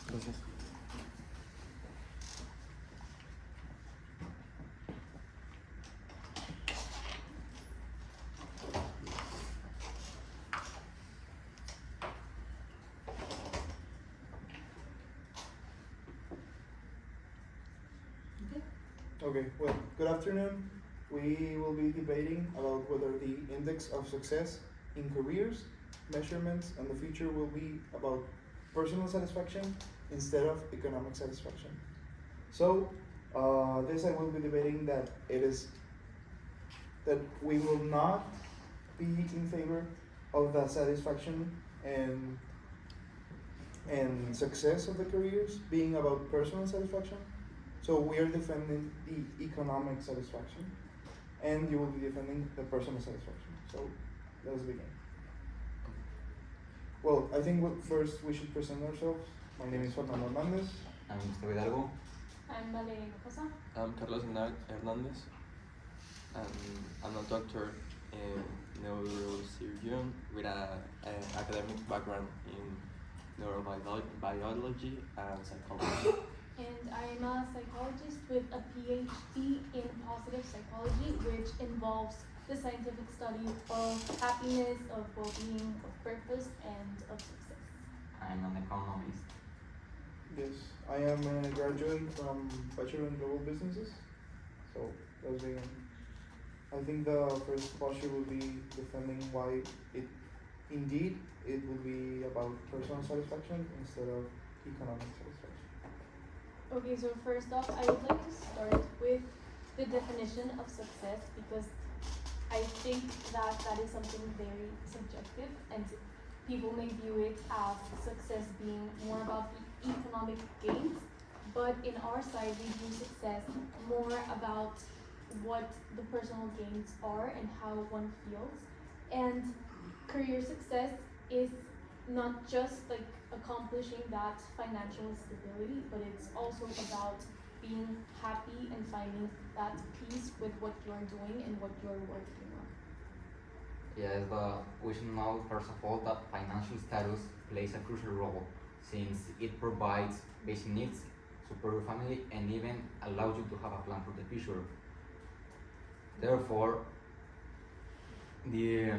Gracias. Okay, well, good afternoon. We will be debating about whether the index of success in careers, measurements, and the future will be about personal satisfaction instead of economic satisfaction. So, this I will be debating that that we will not be in favor of the satisfaction and and success of the careers being about personal satisfaction. So we are defending the economic satisfaction, and you will be defending the personal satisfaction. So let's begin. Well, I think first we should present ourselves. My name is Fernando Hernandez. I'm Mr. Hidalgo. I'm Valeria Cosa. I'm Carlos Hernandez, and I'm a doctor in neurosurgeon with an academic background in neurobiology and psychology. And I am a psychologist with a PhD in positive psychology, which involves the scientific study of happiness, of well-being, of purpose, and of success. I'm an economist. Yes, I am a graduate from Bachelor in Global Businesses. So let's begin. I think the first posture will be defending why it will be about personal satisfaction instead of economic satisfaction. Okay, so first off, I would like to start with the definition of success because I think that is something very subjective and people may view it as success being more about the economic gains, but in our side we view success more about what the personal gains are and how one feels. And career success is not just like accomplishing that financial stability, but it's also about being happy and finding that peace with what you're doing and what you're working on. Yes, but we should know first of all that financial status plays a crucial role since it provides basic needs, support your family, and even allows you to have a plan for the future. Therefore, the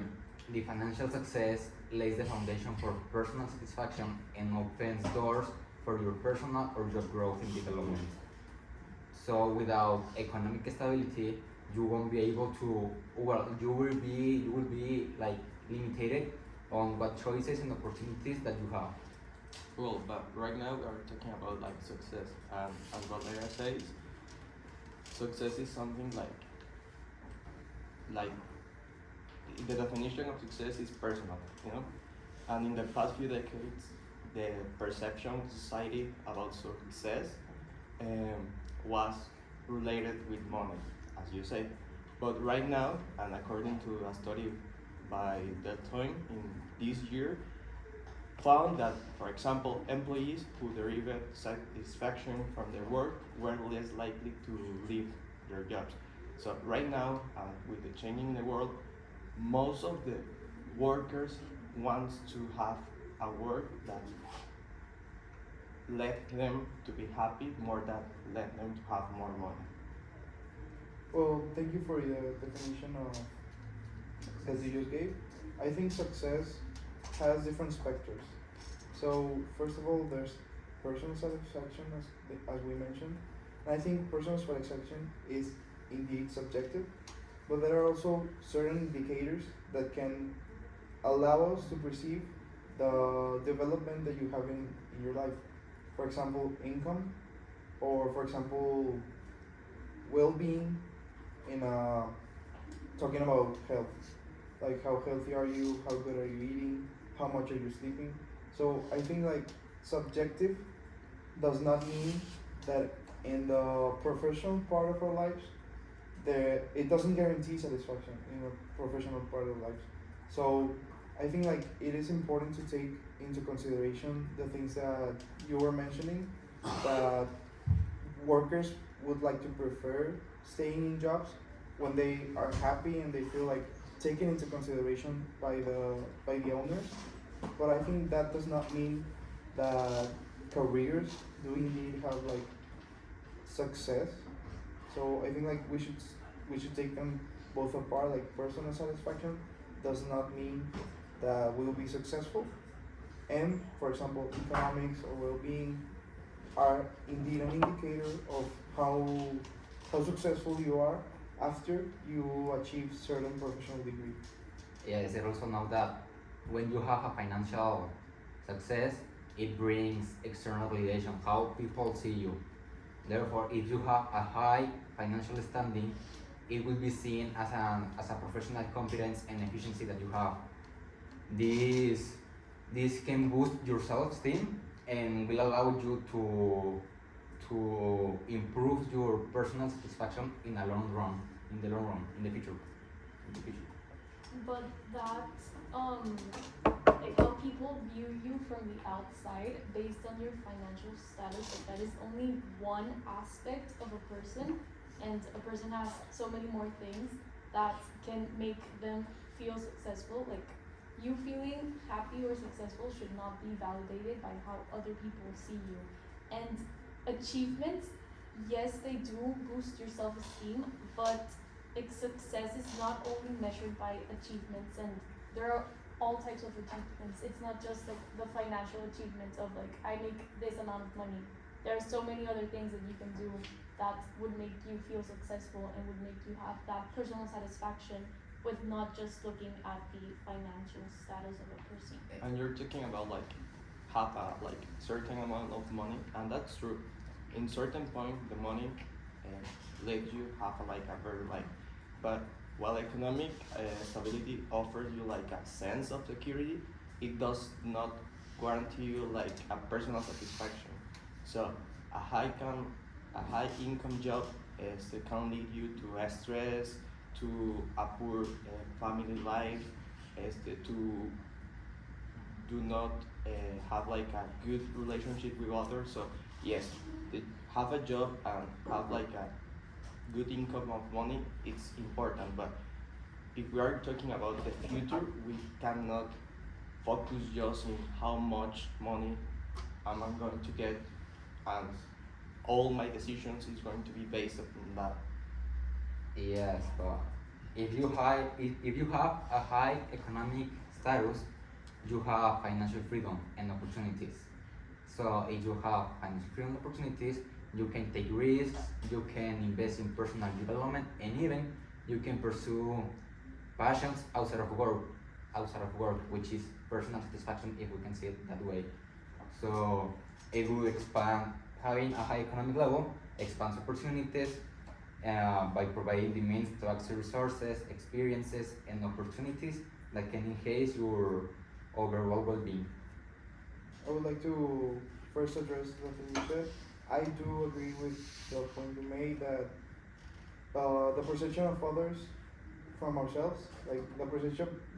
financial success lays the foundation for personal satisfaction and opens doors for your personal or job growth and development. So without economic stability, you won't be able to, well, you will be like limited on what choices and opportunities that you have. Well, but right now we are talking about like success, and as Valeria says, success is something like the definition of success is personal, you know. And in the past few decades, the perception of society about success was related with money, as you say. But right now, and according to a study by Deloitte in this year, found that, for example, employees who derive satisfaction from their work were less likely to leave their jobs. So right now, with the changing in the world, most of the workers want to have a work that let them to be happy more than let them to have more money. Well, thank you for the definition of success you just gave. I think success has different specters. So first of all, there's personal satisfaction, as we mentioned. And I think personal satisfaction is indeed subjective, but there are also certain indicators that can allow us to perceive the development that you have in your life. For example, income, or for example, well-being in talking about health. Like how healthy are you, how good are you eating, how much are you sleeping. So I think like subjective does not mean that in the professional part of our lives, it doesn't guarantee satisfaction in the professional part of life. So I think like it is important to take into consideration the things that you were mentioning, that workers would like to prefer staying in jobs when they are happy and they feel like taken into consideration by the owners. But I think that does not mean that careers do indeed have like success. So I think like we should take them both apart. Like personal satisfaction does not mean that we will be successful, and for example, economics or well-being are indeed an indicator of how successful you are after you achieve certain professional degree. Yes, I also know that when you have a financial success, it brings external validation, how people see you. Therefore, if you have a high financial standing, it will be seen as a professional competence and efficiency that you have. This this can boost your self-esteem and will allow you to improve your personal satisfaction in the long run, in the future, in the future. But that, like how people view you from the outside based on your financial status, like that is only one aspect of a person, and a person has so many more things that can make them feel successful. Like you feeling happy or successful should not be validated by how other people see you. And achievements, yes, they do boost your self-esteem, but like success is not only measured by achievements, and there are all types of achievements. It's not just like the financial achievements of like I make this amount of money. There are so many other things that you can do that would make you feel successful and would make you have that personal satisfaction with not just looking at the financial status of a person. And you're talking about like have a like certain amount of money, and that's true. In certain point, the money lets you have like a very like, but while economic stability offers you like a sense of security, it does not guarantee you like a personal satisfaction. So a high income job can lead you to stress, to a poor family life, to do not have like a good relationship with others. So yes, have a job and have like a good income of money, it's important. But if we are talking about the future, we cannot focus just on how much money am I going to get, and all my decisions is going to be based upon that. Yes, but if you have a high economic status, you have financial freedom and opportunities. So if you have financial freedom and opportunities, you can take risks, you can invest in personal development, and even you can pursue passions outside of work, which is personal satisfaction if we can see it that way. So it will expand, having a high economic level expands opportunities by providing the means to access resources, experiences, and opportunities that can enhance your overall well-being. I would like to first address the thing you said. I do agree with the point you made that the perception of others from ourselves, like the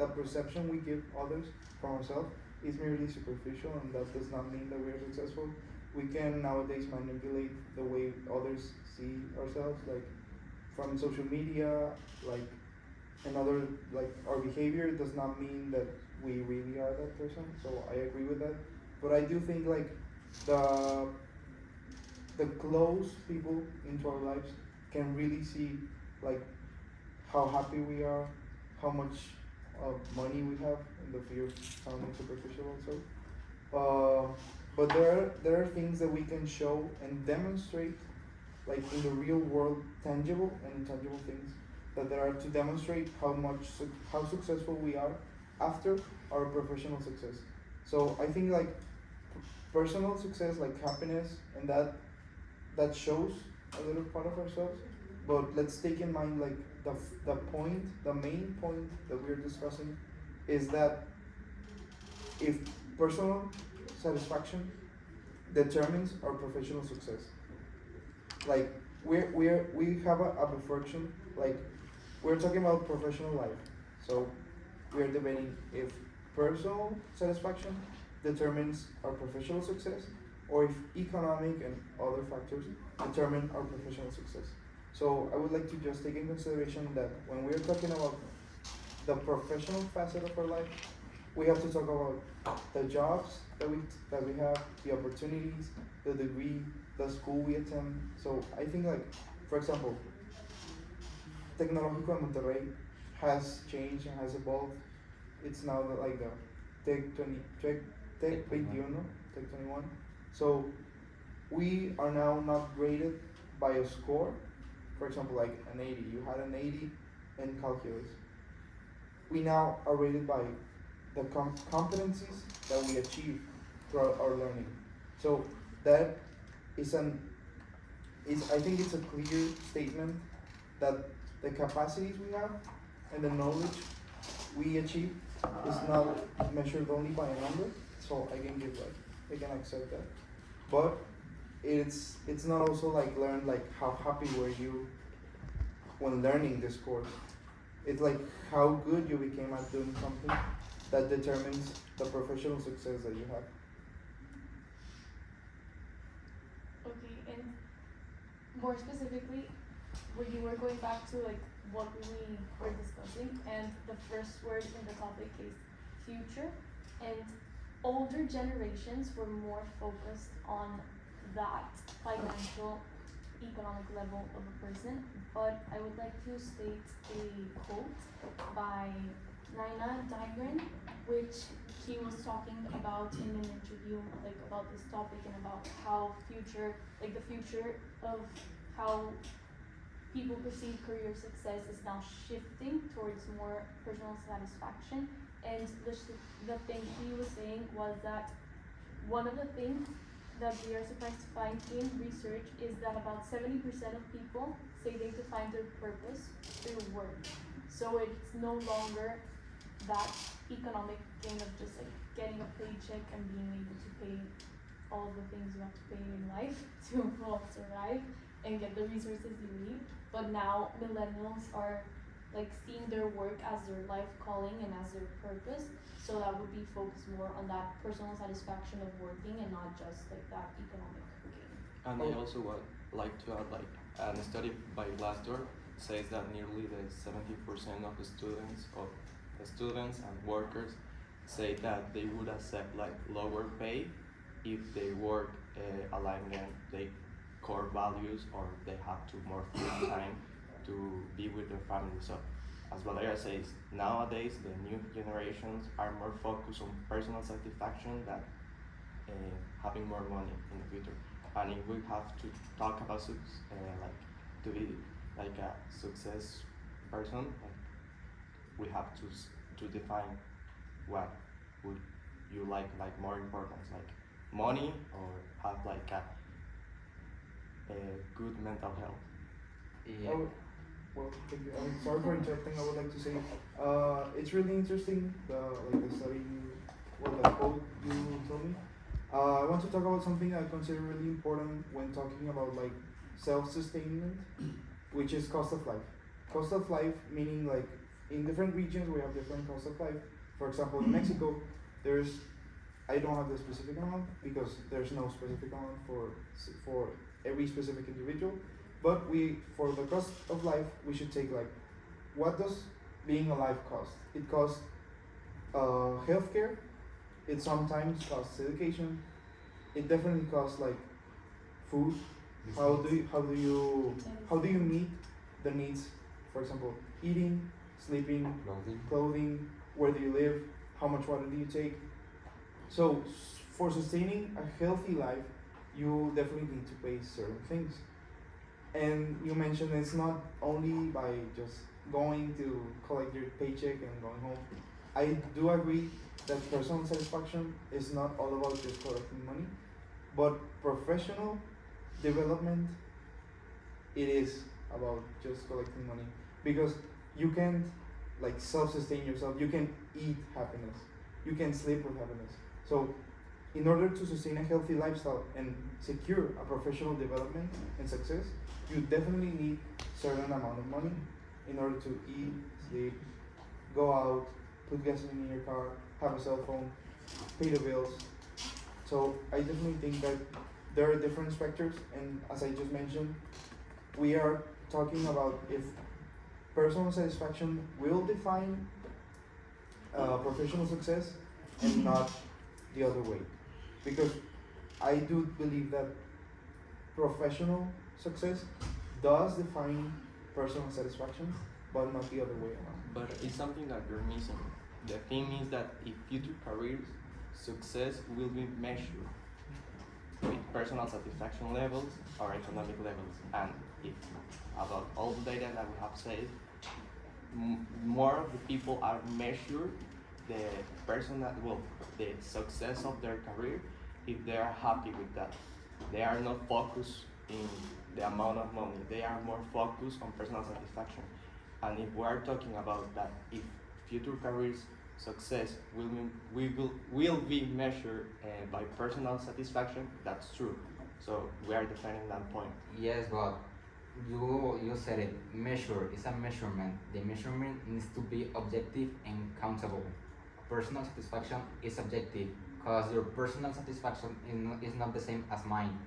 perception we give others from ourselves, is merely superficial, and that does not mean that we are successful. We can nowadays manipulate the way others see ourselves, like from social media, like another, like our behavior does not mean that we really are that person. So I agree with that, but I do think like the the close people into our lives can really see like how happy we are, how much money we have, in the fear of sounding superficial also. But there are things that we can show and demonstrate, like in the real world, tangible and intangible things that there are to demonstrate how successful we are after our professional success. So I think like personal success, like happiness, and that shows a little part of ourselves. But let's take in mind like the main point that we're discussing is that if personal satisfaction determines our professional success, like we have a reflection, like we're talking about professional life, so we're debating if personal satisfaction determines our professional success, or if economic and other factors determine our professional success. So I would like to just take in consideration that when we're talking about the professional facet of our life, we have to talk about the jobs that we have, the opportunities, the degree, the school we attend. So I think like, for example, Tecnológico de Monterrey has changed and has evolved. It's now like the Tech 21, Tech 21. So we are now not graded by a score. For example, like an 80. You had an 80 in calculus. We now are rated by the competencies that we achieve throughout our learning. So that is I think it's a clear statement that the capacities we have and the knowledge we achieve is not measured only by a number. So I can accept that. But it's not also like learn like how happy were you when learning this course. It's like how good you became at doing something that determines the professional success that you have. Okay, and more specifically, when you were going back to like what we were discussing, and the first word in the topic is future, and older generations were more focused on that financial, economic level of a person, but I would like to state a quote by Nina Digren, which he was talking about in an interview, like about this topic and about how future, like the future of how people perceive career success is now shifting towards more personal satisfaction. And the thing he was saying was that one of the things that we are surprised to find in research is that about 70% of people say they define their purpose through work. So it's no longer that economic gain of just like getting a paycheck and being able to pay all of the things you have to pay in life to well, survive and get the resources you need. But now millennials are like seeing their work as their life calling and as their purpose. So that would be focused more on that personal satisfaction of working and not just like that economic gain. And I also would like to add like a study by Glassdoor says that nearly the 70% of the students and workers say that they would accept like lower pay if they work align their core values or they have to more free time to be with their family. So as Valeria says, nowadays the new generations are more focused on personal satisfaction than having more money in the future. And if we have to talk about like to be like a success person, like we have to define what would you like more importance, like money or have like a good mental health. Yeah. Well, thank you. I'm sorry for interrupting. I would like to say, it's really interesting the study the quote you told me. I want to talk about something I consider really important when talking about like self-sustainment, which is cost of life. Cost of life meaning like in different regions we have different cost of life. For example, in Mexico, I don't have the specific amount because there's no specific amount for every specific individual. But for the cost of life, we should take like, what does being alive cost? It costs healthcare. It sometimes costs education. It definitely costs like food. How do you meet the needs? For example, eating, sleeping, clothing. Where do you live? How much water do you take? So for sustaining a healthy life, you definitely need to pay certain things. And you mentioned it's not only by just going to collect your paycheck and going home. I do agree that personal satisfaction is not all about just collecting money, but professional development, it is about just collecting money. Because you can't like self-sustain yourself, you can eat happiness, you can sleep with happiness. So in order to sustain a healthy lifestyle and secure a professional development and success, you definitely need certain amount of money in order to eat, sleep, go out, put gasoline in your car, have a cell phone, pay the bills. So I definitely think that there are different specters, and as I just mentioned, we are talking about if personal satisfaction will define professional success and not the other way, because I do believe that professional success does define personal satisfaction, but not the other way around. But it's something that you're missing. The thing is that if future careers, success will be measured with personal satisfaction levels or economic levels. And if about all the data that we have said, more of the people are measured the personal, well, the success of their career if they are happy with that. They are not focused in the amount of money. They are more focused on personal satisfaction. And if we are talking about that, if future careers success will be measured by personal satisfaction, that's true. So we are defending that point. Yes, but you said it. Measure is a measurement. The measurement needs to be objective and countable. Personal satisfaction is subjective because your personal satisfaction is not the same as mine.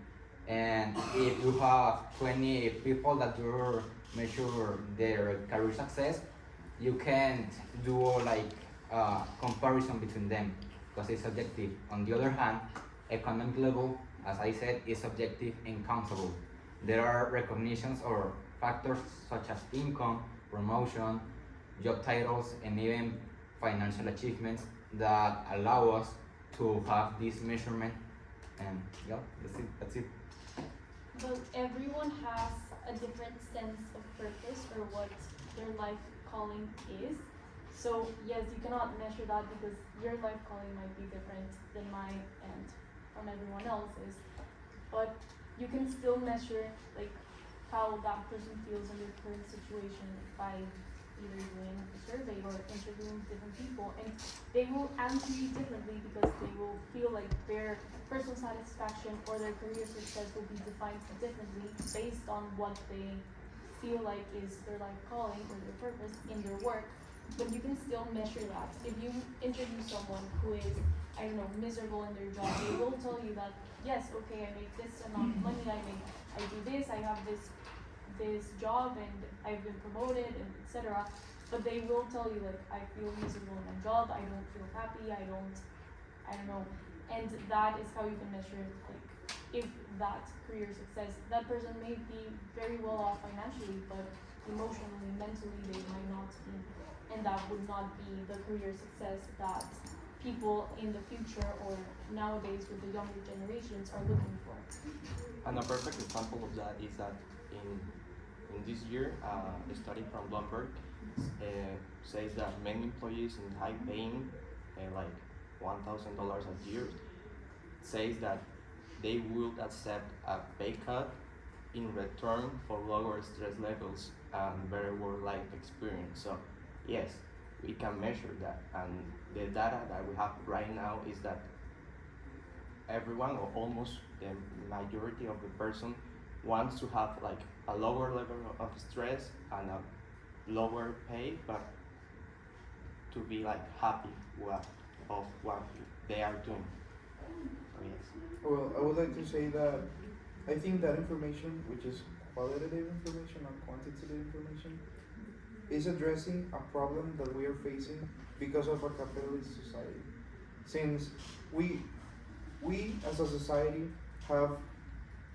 And if you have 20 people that you measure their career success, you can't do like comparison between them because it's subjective. On the other hand, economic level, as I said, is subjective and countable. There are recognitions or factors such as income, promotion, job titles, and even financial achievements that allow us to have this measurement. And yeah, that's it. But everyone has a different sense of purpose or what their life calling is. So yes, you cannot measure that because your life calling might be different than mine and from everyone else's. But you can still measure like how that person feels in their current situation by either doing a survey or interviewing different people, and they will answer you differently because they will feel like their personal satisfaction or their career success will be defined differently based on what they feel like is their life calling or their purpose in their work. But you can still measure that. If you interview someone who is, I don't know, miserable in their job, they will tell you that yes, okay, I make this amount of money, I do this, I have this job and I've been promoted and etc. But they will tell you like I feel miserable in my job, I don't feel happy, I don't know. And that is how you can measure like if that career success. That person may be very well off financially, but emotionally, mentally they might not be. And that would not be the career success that people in the future or nowadays with the younger generations are looking for. And a perfect example of that is that in this year, a study from Bloomberg says that many employees in high paying, like $1,000 a year, says that they would accept a pay cut in return for lower stress levels and better work-life experience. So yes, we can measure that, and the data that we have right now is that everyone or almost the majority of the person wants to have like a lower level of stress and a lower pay, but to be like happy of what they are doing. So yes. Well, I would like to say that I think that information, which is qualitative information, not quantitative information, is addressing a problem that we are facing because of our capitalist society. Since we as a society have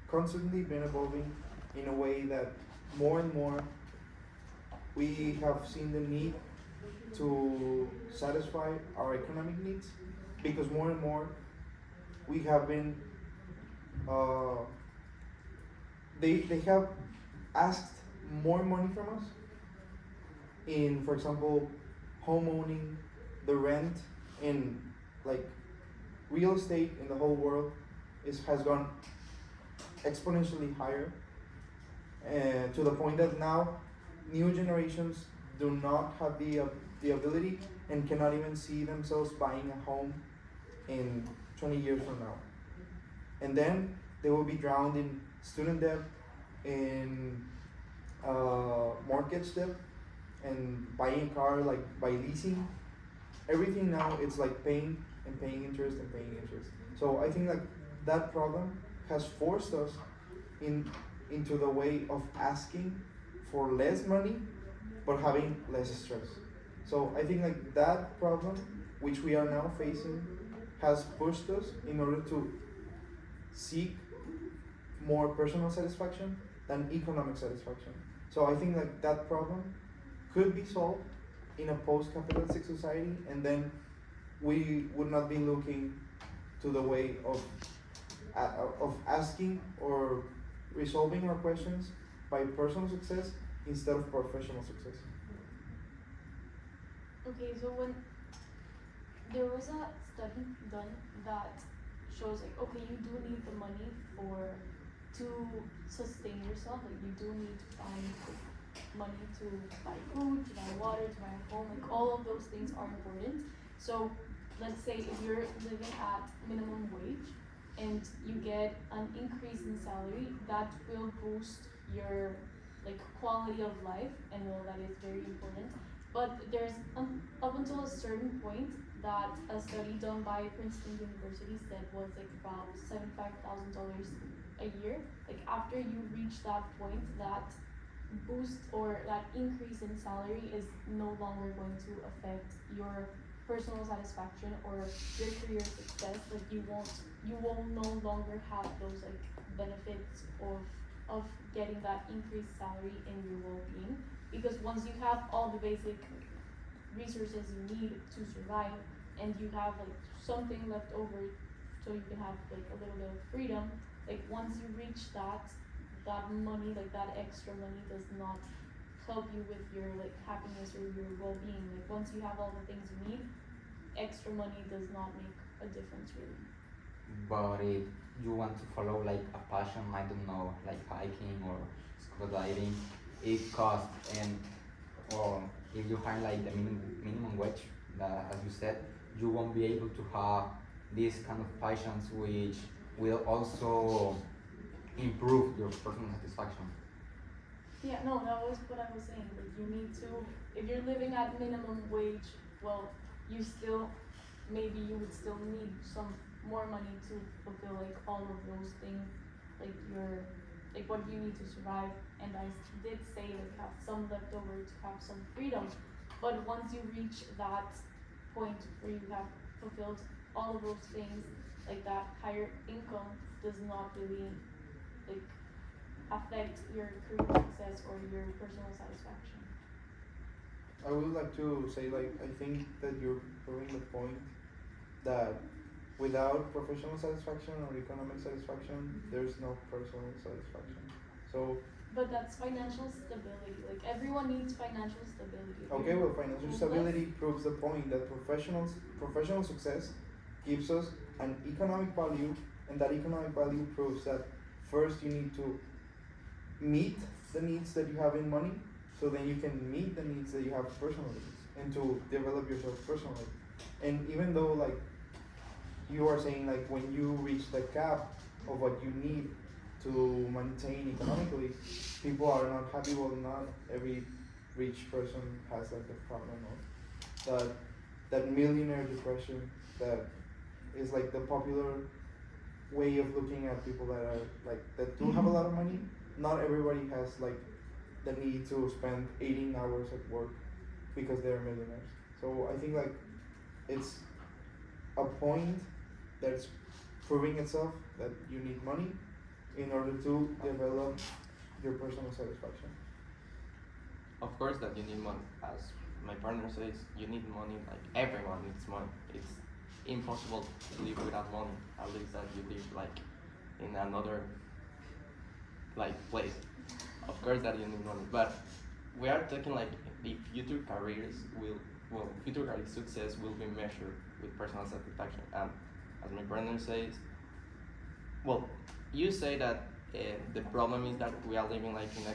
constantly been evolving in a way that more and more we have seen the need to satisfy our economic needs, because more and more we have been they have asked more money from us in, for example, home owning, the rent in like real estate in the whole world has gone exponentially higher, to the point that now new generations do not have the ability and cannot even see themselves buying a home in 20 years from now. And then they will be drowned in student debt, in mortgage debt, and buying a car like by leasing. Everything now it's like paying and paying interest and paying interest. So I think like that problem has forced us into the way of asking for less money but having less stress. So I think like that problem, which we are now facing, has pushed us in order to seek more personal satisfaction than economic satisfaction. So I think like that problem could be solved in a post-capitalistic society, and then we would not be looking to the way of asking or resolving our questions by personal success instead of professional success. Okay, so when there was a study done that shows like, okay, you do need the money to sustain yourself. Like you do need to find money to buy food, to buy water, to buy a home. Like all of those things are important. So let's say if you're living at minimum wage and you get an increase in salary, that will boost your like quality of life, and well, that is very important. But there's up until a certain point that a study done by Princeton University said was like about $75,000 a year. Like after you reach that point, that boost or that increase in salary is no longer going to affect your personal satisfaction or your career success. Like you will no longer have those like benefits of getting that increased salary in your well-being, because once you have all the basic resources you need to survive and you have like something left over so you can have like a little bit of freedom, like once you reach that money, like that extra money does not help you with your like happiness or your well-being. Like once you have all the things you need, extra money does not make a difference really. But if you want to follow like a passion, I don't know, like hiking or scuba diving, it costs, and or if you hire like the minimum wage, as you said, you won't be able to have these kind of passions which will also improve your personal satisfaction. Yeah, no, that was what I was saying. Like you need to, if you're living at minimum wage, well, you still, maybe you would still need some more money to fulfill like all of those things, like what you need to survive. And I did say like have some left over to have some freedom, but once you reach that point where you have fulfilled all of those things, like that higher income does not really like affect your career success or your personal satisfaction. I would like to say like I think that you're proving the point that without professional satisfaction or economic satisfaction, there's no personal satisfaction. So But that's financial stability. Like everyone needs financial stability. If okay, you're well, financial homeless- stability proves the point that professional success gives us an economic value, and that economic value proves that first you need to meet the needs that you have in money, so then you can meet the needs that you have personally, and to develop yourself personally. And even though like you are saying like when you reach the cap of what you need to maintain economically, people are not happy. Well, not every rich person has like the problem of that millionaire depression that is like the popular way of looking at people that are like that do have a lot of money. Not everybody has like the need to spend 18 hours at work because they're millionaires. So I think like it's a point that's proving itself that you need money in order to develop your personal satisfaction. Of course that you need money. As my partner says, you need money, like everyone needs money. It's impossible to live without money, at least that you live like in another like place. Of course that you need money. But we are talking like the future careers future career success will be measured with personal satisfaction. And as my partner says, well, you say that the problem is that we are living like in a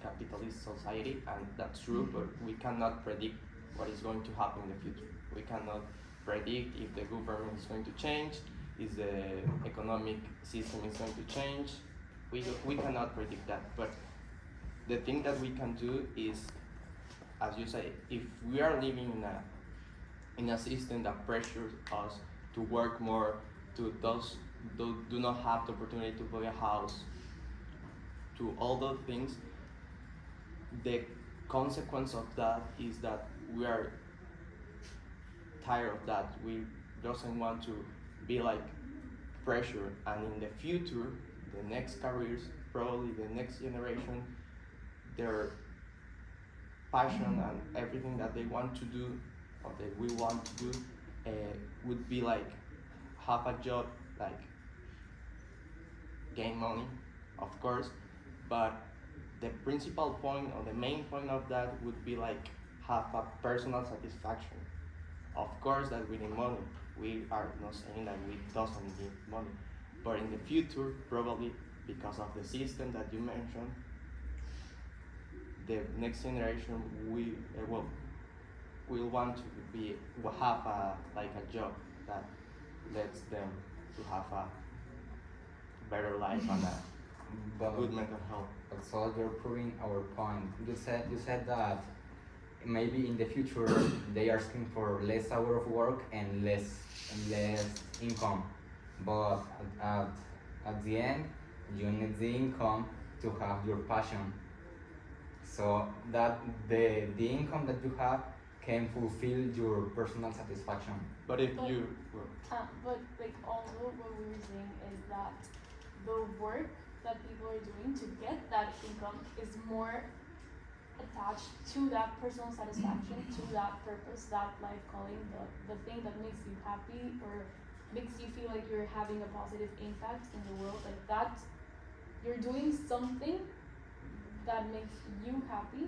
capitalist society, and that's true, but we cannot predict what is going to happen in the future. We cannot predict if the government is going to change, if the economic system is going to change. We cannot predict that, but the thing that we can do is, as you say, if we are living in a system that pressures us to work more, to those do not have the opportunity to buy a house, to all those things, the consequence of that is that we are tired of that. We doesn't want to be like pressure, and in the future, the next careers, probably the next generation, their passion and everything that they want to do or that we want to do would be like have a job, like gain money, of course, but the principal point or the main point of that would be like have a personal satisfaction. Of course that we need money. We are not saying that we doesn't need money. But in the future, probably because of the system that you mentioned, the next generation will want to will have a like a job that lets them to have a better life and a But good mental health. also you're proving our point. You said that maybe in the future they are asking for less hour of work and less income, but at, at the end you need the income to have your passion. So that the income that you have can fulfill your personal satisfaction. But if But- you But like also what we were saying is that the work that people are doing to get that income is more attached to that personal satisfaction, to that purpose, that life calling, the thing that makes you happy or makes you feel like you're having a positive impact in the world, like that you're doing something that makes you happy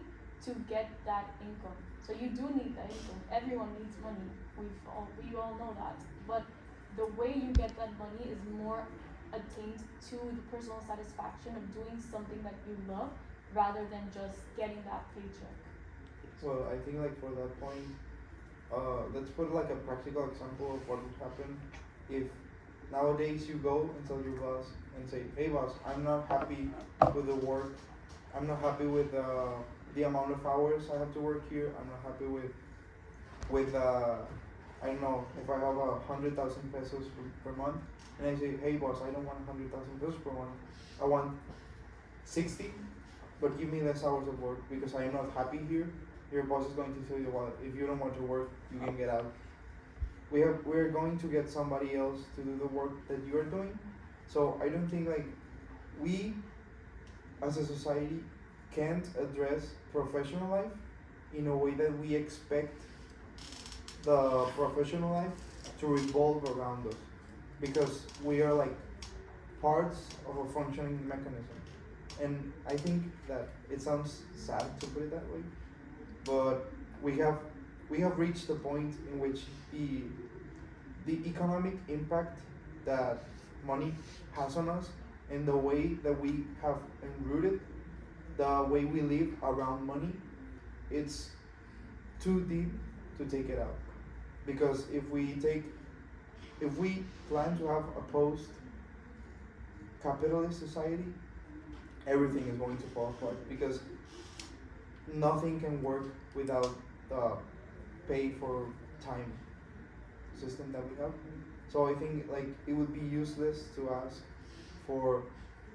to get that income. So you do need that income. Everyone needs money. We all know that. But the way you get that money is more attained to the personal satisfaction of doing something that you love rather than just getting that paycheck. Well, I think like for that point, let's put like a practical example of what would happen if nowadays you go and tell your boss and say, "Hey boss, I'm not happy with the work. I'm not happy with the amount of hours I have to work here. I'm not happy with I don't know if I have 100,000 pesos per month." And I say, "Hey boss, I don't want 100,000 pesos per month. I want 60, but give me less hours of work because I am not happy here." Your boss is going to tell you, "Well, if you don't want to work, you can get out." We're going to get somebody else to do the work that you are doing. So I don't think like we as a society can't address professional life in a way that we expect the professional life to revolve around us, because we are like parts of a functioning mechanism. And I think that it sounds sad to put it that way, but we have reached the point in which the economic impact that money has on us and the way that we have enrooted the way we live around money, it's too deep to take it out. Because if we plan to have a post capitalist society, everything is going to fall apart, because nothing can work without the pay for time system that we have. So I think like it would be useless to ask for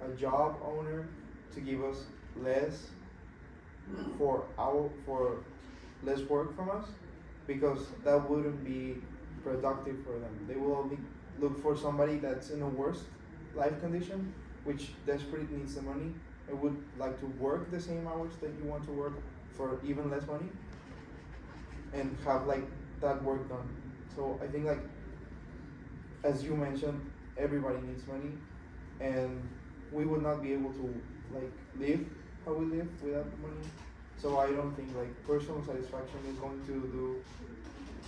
a job owner to give us less for less work from us, because that wouldn't be productive for them. They will only look for somebody that's in a worse life condition, which desperately needs the money and would like to work the same hours that you want to work for even less money and have like that work done. So I think like as you mentioned, everybody needs money, and we would not be able to like live how we live without money. So I don't think like personal satisfaction is going to do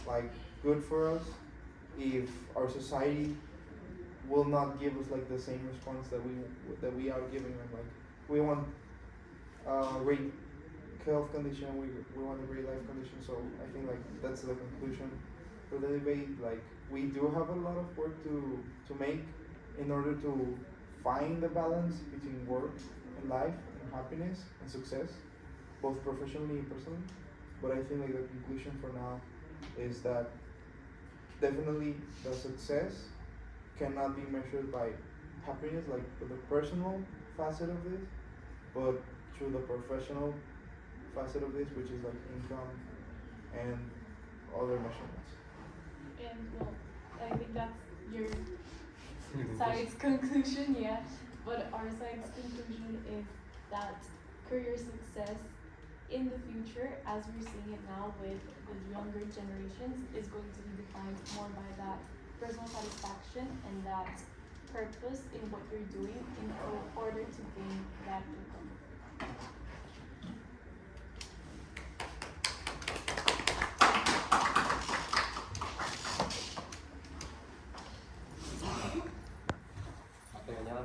like good for us if our society will not give us like the same response that we are giving them. Like we want great health condition, we want a great life condition. So I think like that's the conclusion for the debate. Like we do have a lot of work to make in order to find the balance between work and life and happiness and success, both professionally and personally. But I think like the conclusion for now is that definitely the success cannot be measured by happiness, like with the personal facet of this, but through the professional facet of this, which is like income and other measurements. And well, I think that's your side's conclusion, yeah. But our side's conclusion is that career success in the future, as we're seeing it now with the younger generations, is going to be defined more by that personal satisfaction and that purpose in what you're doing in order to gain that income.